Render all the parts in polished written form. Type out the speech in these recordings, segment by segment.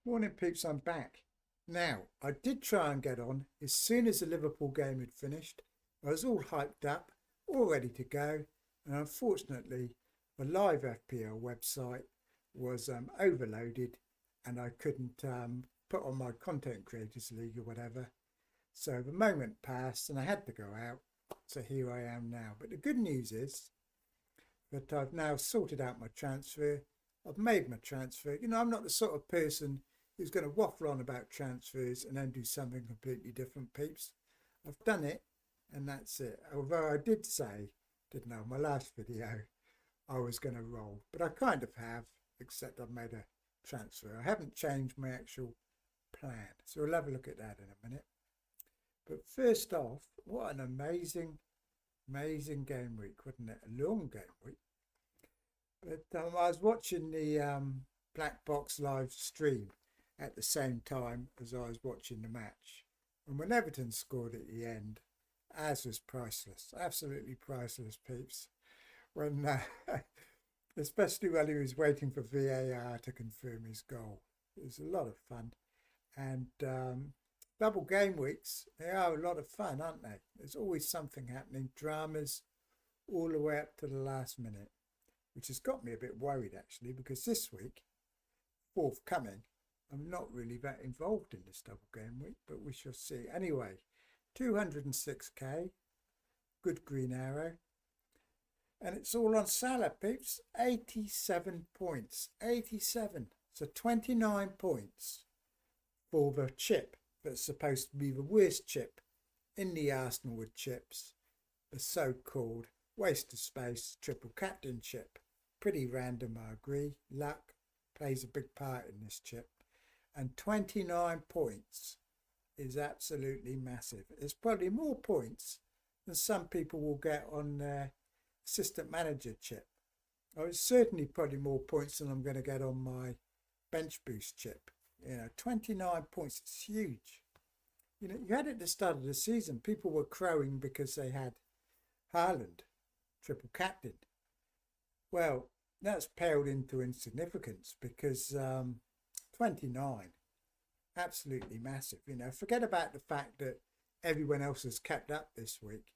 Morning peeps, I'm back. Now, I did try and get on as soon as the Liverpool game had finished. I was all hyped up, all ready to go, and unfortunately, the live FPL website was overloaded and I couldn't put on my Content Creators League or whatever. So the moment passed and I had to go out. So here I am now. But the good news is that I've now sorted out my transfer. I've made my transfer. I'm not the sort of person who's going to waffle on about transfers and then do something completely different, peeps. I've done it and that's it. Although I did say, didn't know, my last video, I was going to roll, but I kind of have, except I've made a transfer. I haven't changed my actual plan. So we'll have a look at that in a minute. But first off, what an amazing game week, wasn't it? A long game week. But I was watching the Black Box live stream at the same time as I was watching the match. And when Everton scored at the end, as was priceless, absolutely priceless, peeps. When, especially when he was waiting for VAR to confirm his goal. It was a lot of fun. And double game weeks, they are a lot of fun, aren't they? There's always something happening, dramas all the way up to the last minute, which has got me a bit worried actually, because this week, forthcoming, I'm not really that involved in this double game week, but we shall see. Anyway, 206k, good green arrow. And it's all on Salah, peeps. 87 points. 87. So 29 points for the chip that's supposed to be the worst chip in the Arsenal with chips. The so-called waste of space triple captain chip. Pretty random, I agree. Luck plays a big part in this chip. And 29 points is absolutely massive. It's probably more points than some people will get on their assistant manager chip. Oh, it's certainly probably more points than I'm going to get on my bench boost chip. 29 points, it's huge. You had it at the start of the season, people were crowing because they had Haaland triple captain. Well, that's paled into insignificance because 29, absolutely massive. Forget about the fact that everyone else has kept up this week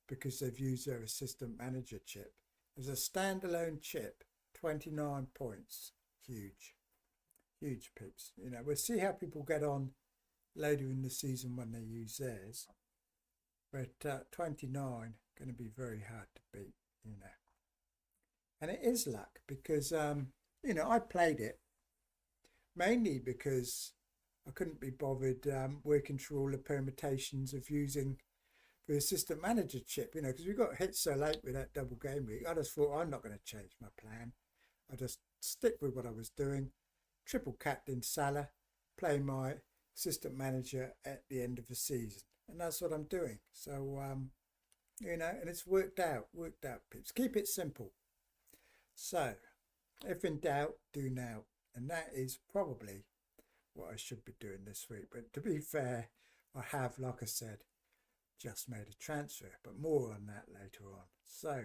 because they've used their assistant manager chip. As a standalone chip, 29 points, huge peeps. We'll see how people get on later in the season when they use theirs. But 29 going to be very hard to beat, And it is luck because, I played it mainly because I couldn't be bothered working through all the permutations of using the assistant manager chip, because we got hit so late with that double game week. I just thought, I'm not going to change my plan. I just stick with what I was doing. Triple captain Salah, play my assistant manager at the end of the season. And that's what I'm doing. So, and it's worked out, peeps. Keep it simple. So, if in doubt, do now. And that is probably what I should be doing this week. But to be fair, I have, like I said, just made a transfer, but more on that later on. So,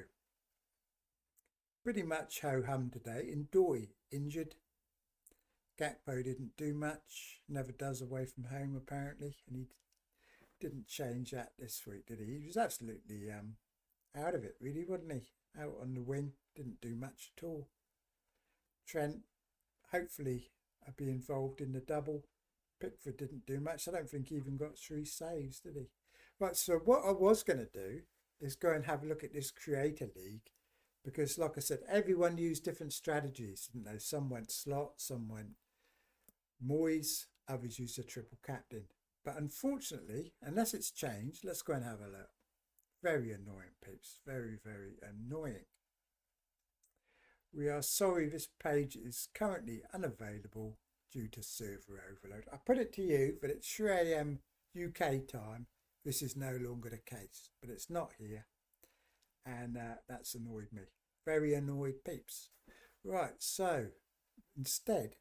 pretty much ho-hum today. Ndoye injured. Gakpo didn't do much, never does away from home apparently, and he didn't change that this week, did he? He was absolutely out of it, really, wasn't he? Out on the wing, didn't do much at all. Trent, hopefully, I'll be involved in the double. Pickford didn't do much. I don't think he even got 3 saves, did he? Right, so what I was going to do is go and have a look at this Creator League because, like I said, everyone used different strategies, didn't they? Some went slot, some went Moyes, others used a triple captain. But unfortunately, unless it's changed, let's go and have a look. Very annoying, peeps. Very, very annoying. We are sorry this page is currently unavailable due to server overload. I put it to you that it's 3 AM UK time. This is no longer the case, but it's not here. And that's annoyed me. Very annoyed, peeps. Right, so instead,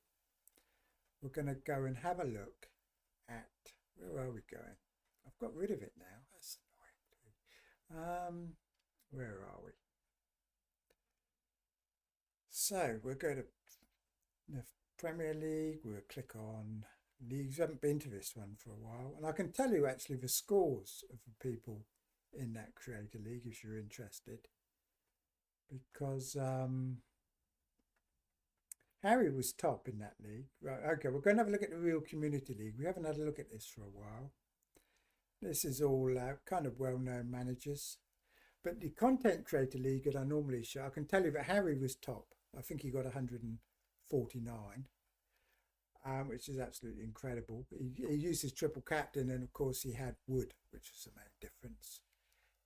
we're going to go and have a look at, where are we going? I've got rid of it now. That's annoying. Where are we? So we're going to Premier League. We'll click on leagues. I haven't been to this one for a while. And I can tell you actually the scores of the people in that Creator League if you're interested. Because Harry was top in that league. Right, okay, we're going to have a look at the Real Community League. We haven't had a look at this for a while. This is all kind of well-known managers. But the Content Creator League that I normally show, I can tell you that Harry was top. I think he got 149, which is absolutely incredible. He used his triple captain, and of course he had Wood, which was the main difference.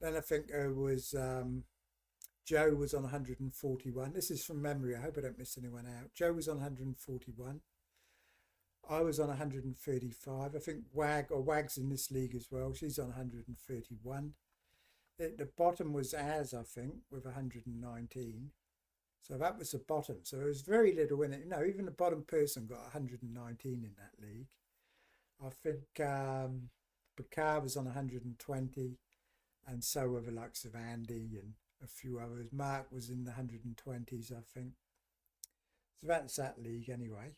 Then I think it was Joe was on 141. This is from memory. I hope I don't miss anyone out. Joe was on 141. I was on 135. I think Wag's in this league as well. She's on 131. At the bottom was Az, I think, with 119. So that was the bottom. So there was very little in it. No, even the bottom person got 119 in that league. I think Bakar was on 120. And so were the likes of Andy and a few others. Mark was in the 120s, I think. So that's that league anyway.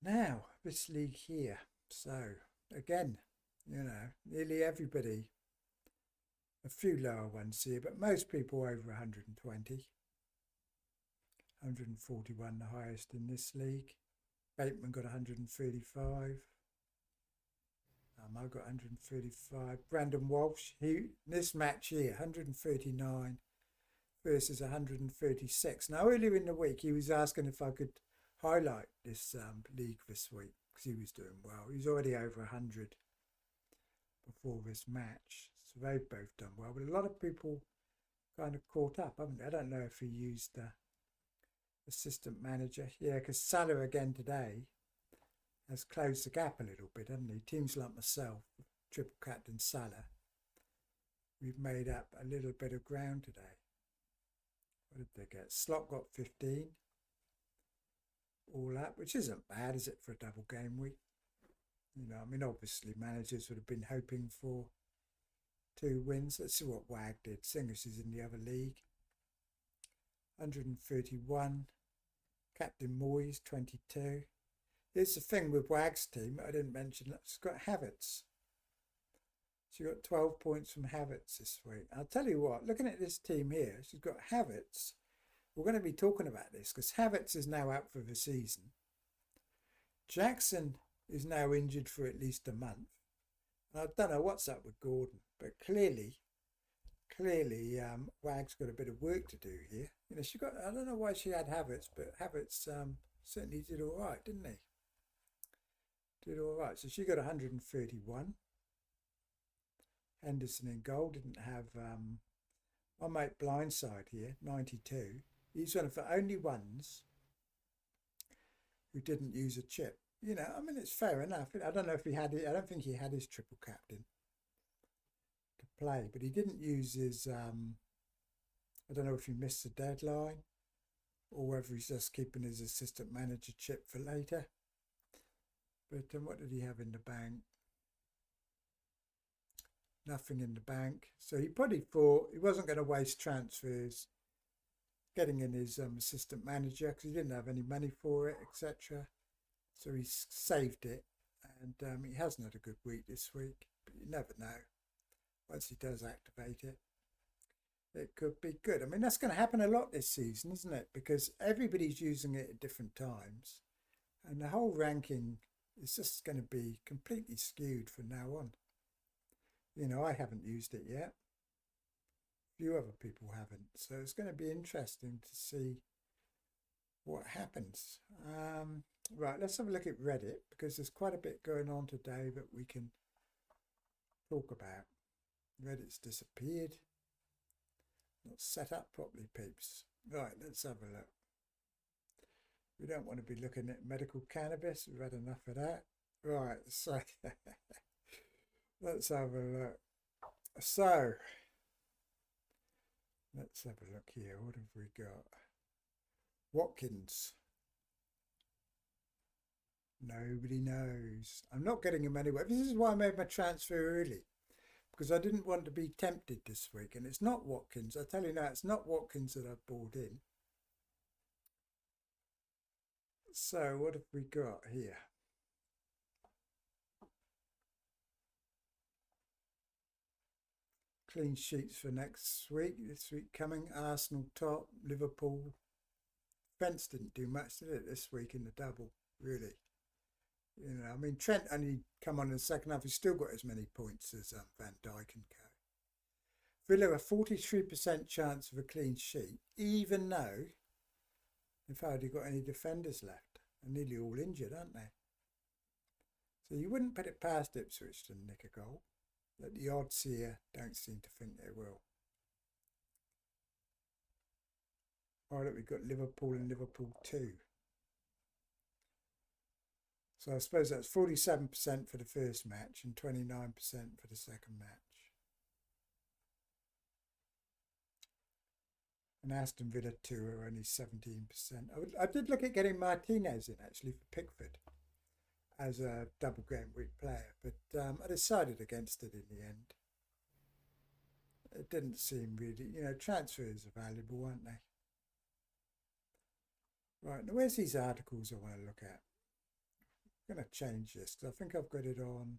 Now, this league here. So, again, you know, nearly everybody. A few lower ones here, but most people over 120. 141 the highest in this league. Bateman got 135. I got 135. Brandon Walsh, this match here, 139 versus 136. Now, earlier in the week, he was asking if I could highlight this league this week because he was doing well. He was already over 100 before this match. So they've both done well. But a lot of people kind of caught up, haven't they? I don't know if he used the assistant manager. Yeah, because Salah again today has closed the gap a little bit, hasn't he? Teams like myself, triple captain Salah, we've made up a little bit of ground today. What did they get? Slot got 15. All that, which isn't bad, is it, for a double game week? You know, I mean, obviously managers would have been hoping for 2 wins. Let's see what Wag did. Singers is in the other league. 131. Captain Moyes, 22. Here's the thing with Wag's team, I didn't mention, it's got Havertz. She got 12 points from Havertz this week. I'll tell you what, looking at this team here, she's got Havertz. We're going to be talking about this because Havertz is now out for the season. Jackson is now injured for at least a month. And I don't know what's up with Gordon, but clearly, Wag's got a bit of work to do here. You know, I don't know why she had Havertz, but Havertz certainly did all right, didn't he? Did all right. So she got 131. Henderson in goal. Didn't have my mate Blindside here, 92. He's one of the only ones who didn't use a chip. You know, I mean, it's fair enough. I don't know if he had it. I don't think he had his triple captain to play, but he didn't use his, I don't know if he missed the deadline or whether he's just keeping his assistant manager chip for later. But what did he have in the bank? Nothing in the bank. So he probably thought he wasn't going to waste transfers getting in his assistant manager because he didn't have any money for it, etc. So he saved it, and he hasn't had a good week this week. But you never know. Once he does activate it, it could be good. I mean, that's going to happen a lot this season, isn't it? Because everybody's using it at different times, and the whole ranking is just going to be completely skewed from now on. You know, I haven't used it yet. Few other people haven't. So it's going to be interesting to see what happens. Right, let's have a look at Reddit because there's quite a bit going on today that we can talk about. Reddit's disappeared. Not set up properly, peeps. Right, let's have a look. We don't want to be looking at medical cannabis. We've had enough of that. Right, so let's have a look. So, let's have a look here. What have we got? Watkins. Nobody knows. I'm not getting him anywhere. This is why I made my transfer early. Because I didn't want to be tempted this week. And it's not Watkins. I tell you now, it's not Watkins that I've bought in. So what have we got here? Clean sheets for next week. This week coming, Arsenal top, Liverpool. Spence didn't do much, did it, this week in the double, really? You know, I mean, Trent only come on in the second half. He's still got as many points as Van Dijk and co. Villa a 43% chance of a clean sheet, even though they've hardly got any defenders left. They're nearly all injured, aren't they? So you wouldn't put it past Ipswich to nick a goal. But the odds here don't seem to think they will. All right, we've got Liverpool and Liverpool 2. So I suppose that's 47% for the first match and 29% for the second match. And Aston Villa 2 are only 17%. I did look at getting Martinez in actually for Pickford as a double game week player, but I decided against it in the end. It didn't seem really, you know, transfers are valuable, aren't they? Right, now where's these articles I want to look at? I'm going to change this because I think I've got it on.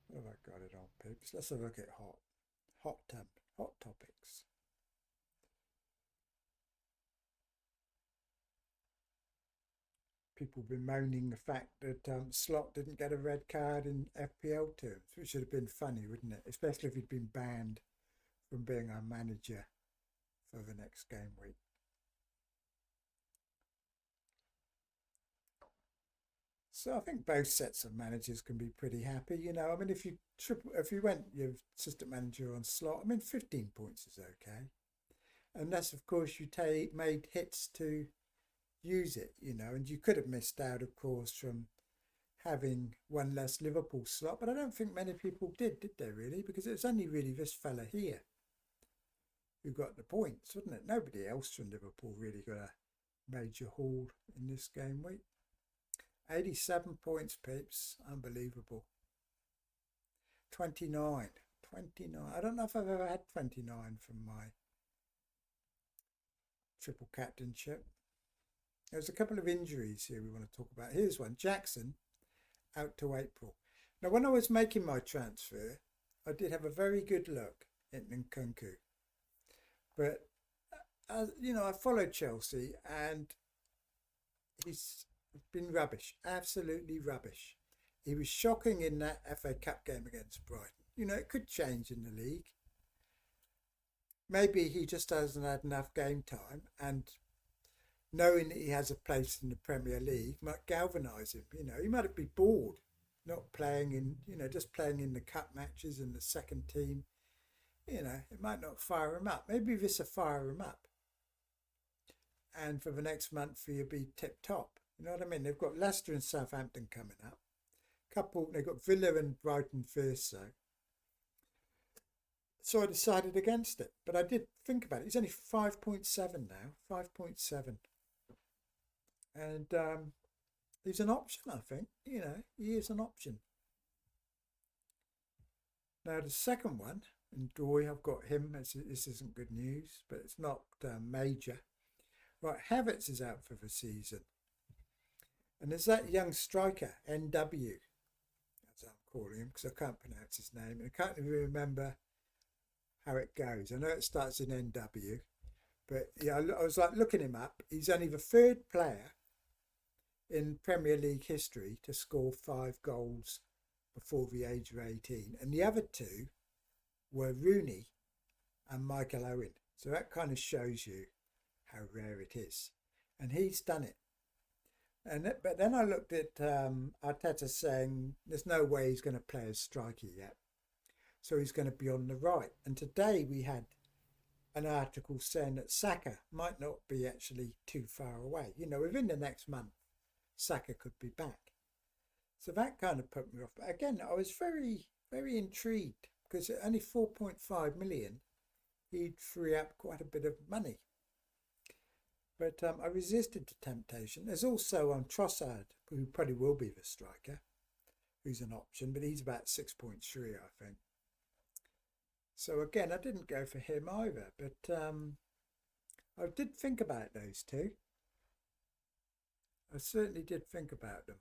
What have I got it on, peeps? Let's have a look at hot topics. People have been moaning the fact that Slot didn't get a red card in FPL terms, which would have been funny, wouldn't it? Especially if he'd been banned from being our manager for the next game week. So I think both sets of managers can be pretty happy. You know, I mean, if you went your assistant manager on Slot, I mean, 15 points is okay, unless of course you made hits to use it. You know, and you could have missed out, of course, from having one less Liverpool slot. But I don't think many people did they really? Because it was only really this fella here who got the points, wasn't it? Nobody else from Liverpool really got a major haul in this game week. 87 points, peeps. Unbelievable. 29. I don't know if I've ever had 29 from my triple captainship. There's a couple of injuries here we want to talk about. Here's one. Jackson, out to April. Now, when I was making my transfer, I did have a very good look at Nkunku. But, you know, I followed Chelsea and he's been rubbish, absolutely rubbish. He was shocking in that FA Cup game against Brighton. You know, it could change in the league. Maybe he just hasn't had enough game time, and knowing that he has a place in the Premier League might galvanise him. You know, he might be bored, not playing in, you know, just playing in the cup matches in the second team. You know, it might not fire him up. Maybe this will fire him up. And for the next month, he'll be tip top. You know what I mean? They've got Leicester and Southampton coming up. They've got Villa and Brighton first, so I decided against it. But I did think about it. He's only 5.7 now, 5.7. And he's an option, I think. You know, he is an option. Now, the second one, and Doy, I've got him. This isn't good news, but it's not major. Right, Havertz is out for the season. And there's that young striker, NW, as I'm calling him, because I can't pronounce his name. I can't even remember how it goes. I know it starts in NW, but yeah, I was like looking him up. He's only the third player in Premier League history to score 5 goals before the age of 18. And the other two were Rooney and Michael Owen. So that kind of shows you how rare it is. And he's done it. But then I looked at Arteta saying there's no way he's going to play as striker yet. So he's going to be on the right. And today we had an article saying that Saka might not be actually too far away. You know, within the next month, Saka could be back. So that kind of put me off. But again, I was very, very intrigued because at only 4.5 million, he'd free up quite a bit of money. But I resisted the temptation. There's also Trossard, who probably will be the striker, who's an option, but he's about 6.3, I think. So again, I didn't go for him either, but I did think about those two. I certainly did think about them.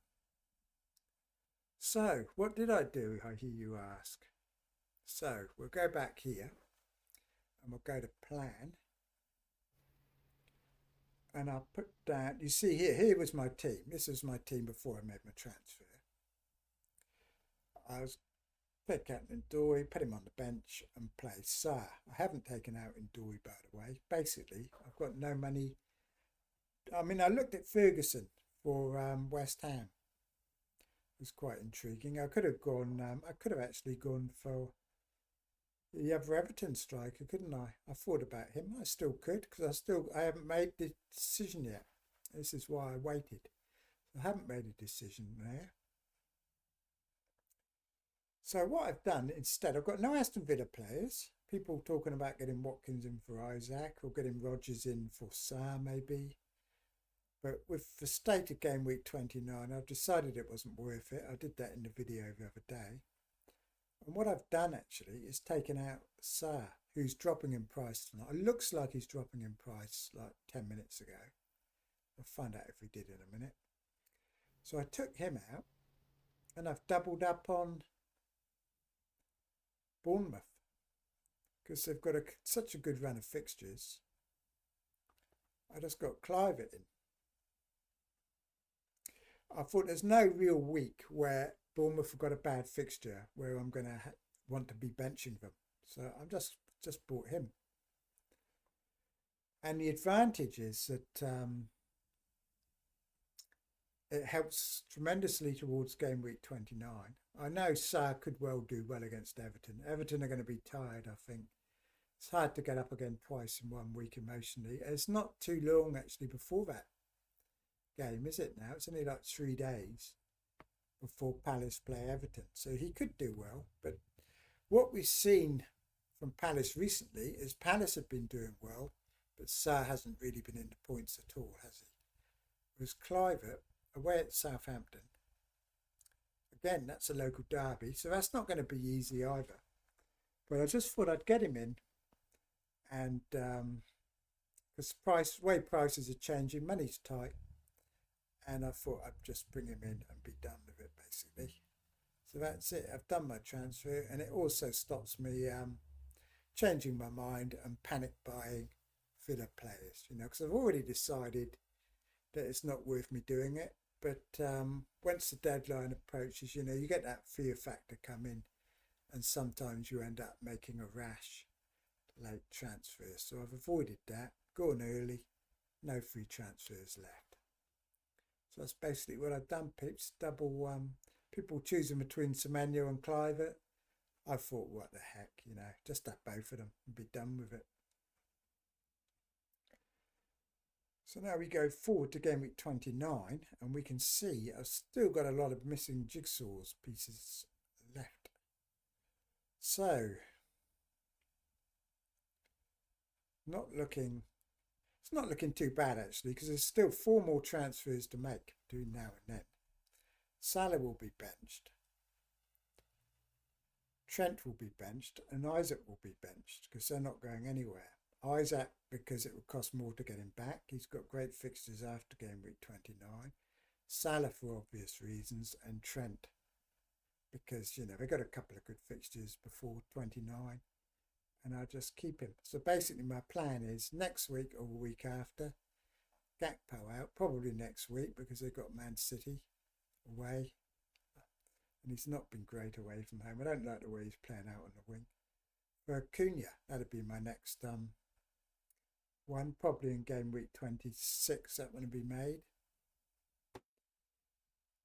So, what did I do, I hear you ask? So, we'll go back here and we'll go to plan. And I'll put down, you see here was my team. This was my team before I made my transfer. I was play captain Doy, put him on the bench and play Salah. I haven't taken out Doy, by the way. Basically, I've got no money. I mean, I looked at Ferguson for West Ham. It was quite intriguing. I could have gone, I could have actually gone for the other Everton striker, couldn't I? I thought about him. I still could because I haven't made the decision yet. This is why I waited. I haven't made a decision there. So what I've done instead, I've got no Aston Villa players. People talking about getting Watkins in for Isaac or getting Rodgers in for Salah maybe. But with the state of game week 29, I've decided it wasn't worth it. I did that in the video the other day. And what I've done actually is taken out Salah, who's dropping in price tonight. It looks like he's dropping in price like 10 minutes ago. I'll find out if he did in a minute. So I took him out and I've doubled up on Bournemouth because they've got such a good run of fixtures. I just got Clivett in. I thought there's no real week where Bournemouth have got a bad fixture where I'm going to want to be benching them. So I've just bought him. And the advantage is that it helps tremendously towards game week 29. I know Salah could well do well against Everton. Everton are going to be tired, I think. It's hard to get up again twice in 1 week emotionally. It's not too long actually before that game, is it now? It's only like 3 days before Palace play Everton. So he could do well. But what we've seen from Palace recently is Palace have been doing well, but Salah hasn't really been in the points at all, has he? Whereas Clivett, away at Southampton, again, that's a local derby, so that's not going to be easy either. But I just thought I'd get him in, and because way prices are changing, money's tight, and I thought I'd just bring him in and be done with it, basically. So that's it. I've done my transfer, and it also stops me changing my mind and panic buying Villa players, because I've already decided that it's not worth me doing it. But once the deadline approaches, you get that fear factor come in, and sometimes you end up making a rash late transfer. So I've avoided that, gone early, no free transfers left. So that's basically what I've done, peeps. Double people choosing between Semenyo and Clivett. I thought, what the heck, just have both of them and be done with it. So now we go forward to game week 29 and we can see I've still got a lot of missing jigsaw pieces left. So, it's not looking too bad actually, because there's still 4 more transfers to make between now and then. Salah will be benched. Trent will be benched and Isaac will be benched because they're not going anywhere. Isaac, because it would cost more to get him back. He's got great fixtures after game week 29. Salah for obvious reasons, and Trent because, they've got a couple of good fixtures before 29 and I'll just keep him. So basically my plan is next week or the week after, Gakpo out, probably next week because they've got Man City away and he's not been great away from home. I don't like the way he's playing out on the wing. For Cunha, that'd be my next one, probably in game week 26, that one will be made.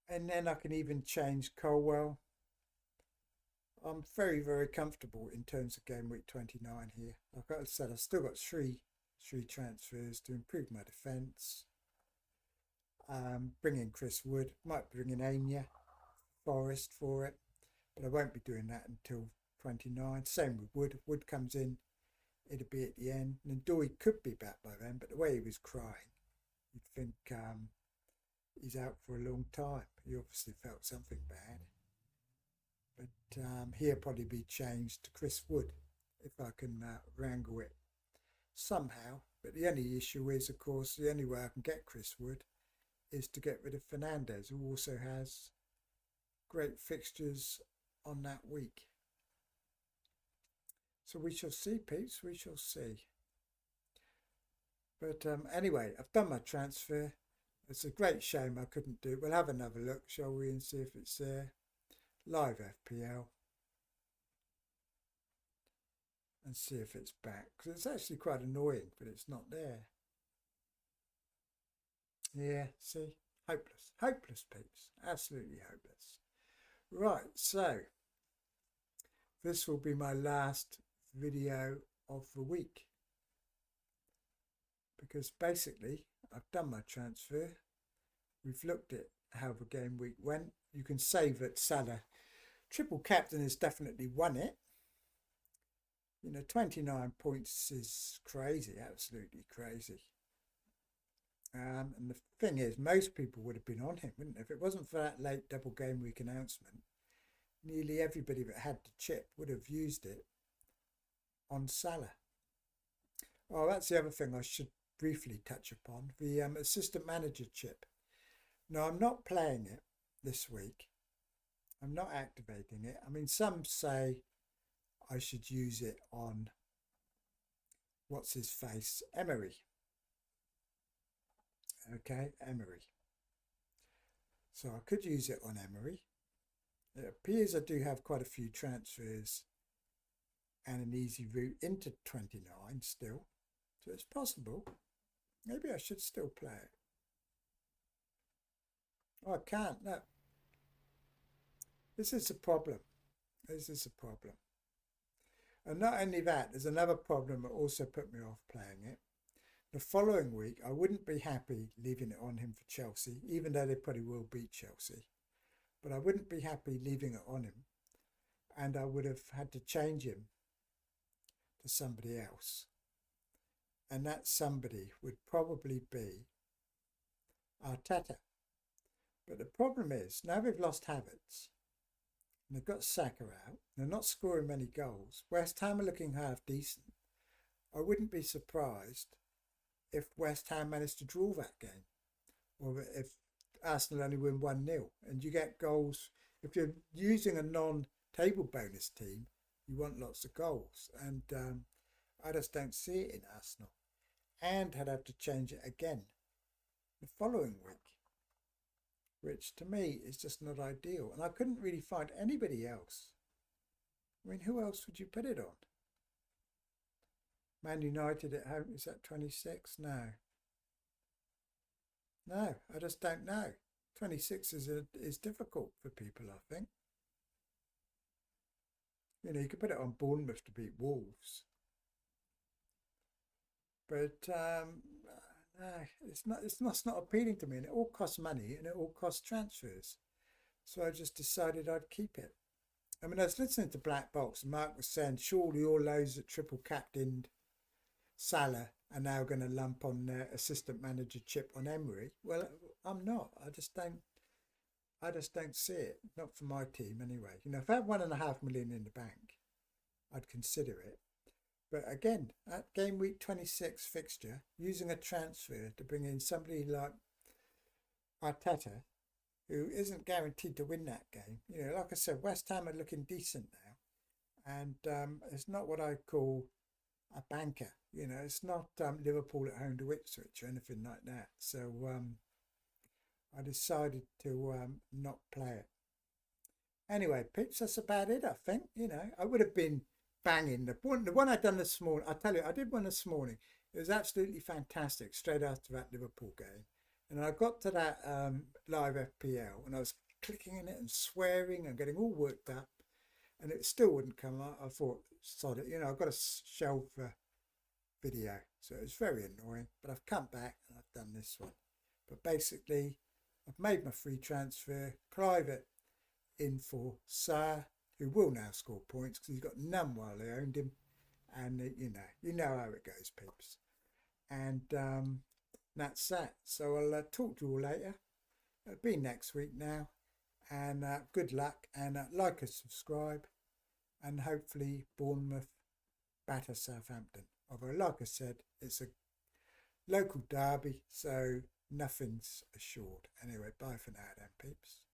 And then I can even change Colwell. I'm very, very comfortable in terms of game week 29 here. Like I said, I've still got three transfers to improve my defence. Bring in Chris Wood, might bring in Anya Forest for it, but I won't be doing that until 29. Same with Wood. Wood comes in, it'll be at the end. And Doy could be back by then, but the way he was crying, you'd think he's out for a long time. He obviously felt something bad. But he'll probably be changed to Chris Wood if I can wrangle it somehow. But the only issue is, of course, the only way I can get Chris Wood is to get rid of Fernandez, who also has great fixtures on that week. So we shall see, peeps, we shall see. But anyway, I've done my transfer. It's a great shame I couldn't do it. We'll have another look, shall we, and see if it's there. Live FPL. And see if it's back. Because it's actually quite annoying, but it's not there. Yeah, see? Hopeless. Hopeless, peeps. Absolutely hopeless. Right, so this will be my last video of the week. Because basically, I've done my transfer. We've looked at how the game week went. You can say that Salah, triple captain, has definitely won it. 29 points is crazy, absolutely crazy. And the thing is, most people would have been on him, wouldn't they? If it wasn't for that late double game week announcement, nearly everybody that had the chip would have used it on Salah. Oh, that's the other thing I should briefly touch upon, the assistant manager chip. No, I'm not playing it this week. I'm not activating it. I mean, some say I should use it on, what's his face, Emery. Okay, Emery. So I could use it on Emery. It appears I do have quite a few transfers and an easy route into 29 still. So it's possible. Maybe I should still play it. Oh, I can't, no. This is a problem. This is a problem. And not only that, there's another problem that also put me off playing it. The following week, I wouldn't be happy leaving it on him for Chelsea, even though they probably will beat Chelsea. But I wouldn't be happy leaving it on him. And I would have had to change him to somebody else. And that somebody would probably be Arteta. But the problem is, now they've lost Havertz, and they've got Saka out, they're not scoring many goals. West Ham are looking half decent. I wouldn't be surprised if West Ham managed to draw that game, or if Arsenal only win 1-0, and you get goals. If you're using a non-table bonus team, you want lots of goals, and I just don't see it in Arsenal. And I'd have to change it again the following week, which to me is just not ideal. And I couldn't really find anybody else. I mean, who else would you put it on? Man United at home, is that 26? No. No, I just don't know. 26 is difficult for people, I think. You could put it on Bournemouth to beat Wolves. But no, it's not appealing to me, and it all costs money and it all costs transfers. So I just decided I'd keep it. I mean, I was listening to Black Box, and Mark was saying, surely all those that triple captained Salah are now going to lump on their assistant manager chip on Emery. Well, I'm not. I just don't see it. Not for my team anyway. If I had £1.5 million in the bank, I'd consider it. But again, at game week 26 fixture, using a transfer to bring in somebody like Arteta, who isn't guaranteed to win that game. Like I said, West Ham are looking decent now. And it's not what I call a banker. It's not Liverpool at home to Ipswich or anything like that. So I decided to not play it. Anyway, peeps, that's about it, I think. I would have been banging. The one I done this morning, I tell you, I did one this morning. It was absolutely fantastic, straight after that Liverpool game. And I got to that live FPL, and I was clicking in it and swearing and getting all worked up, and it still wouldn't come out. I thought, sod it, I've got to shelve the video. So it was very annoying, but I've come back and I've done this one. But basically, I've made my free transfer, private in for Salah, who will now score points because he's got none while they owned him. And you know how it goes, peeps. And that's that. So I'll talk to you all later. It'll be next week now. And good luck, and like and subscribe, and hopefully Bournemouth batter Southampton. Although, like I said, it's a local derby, so nothing's assured. Anyway, bye for now then, peeps.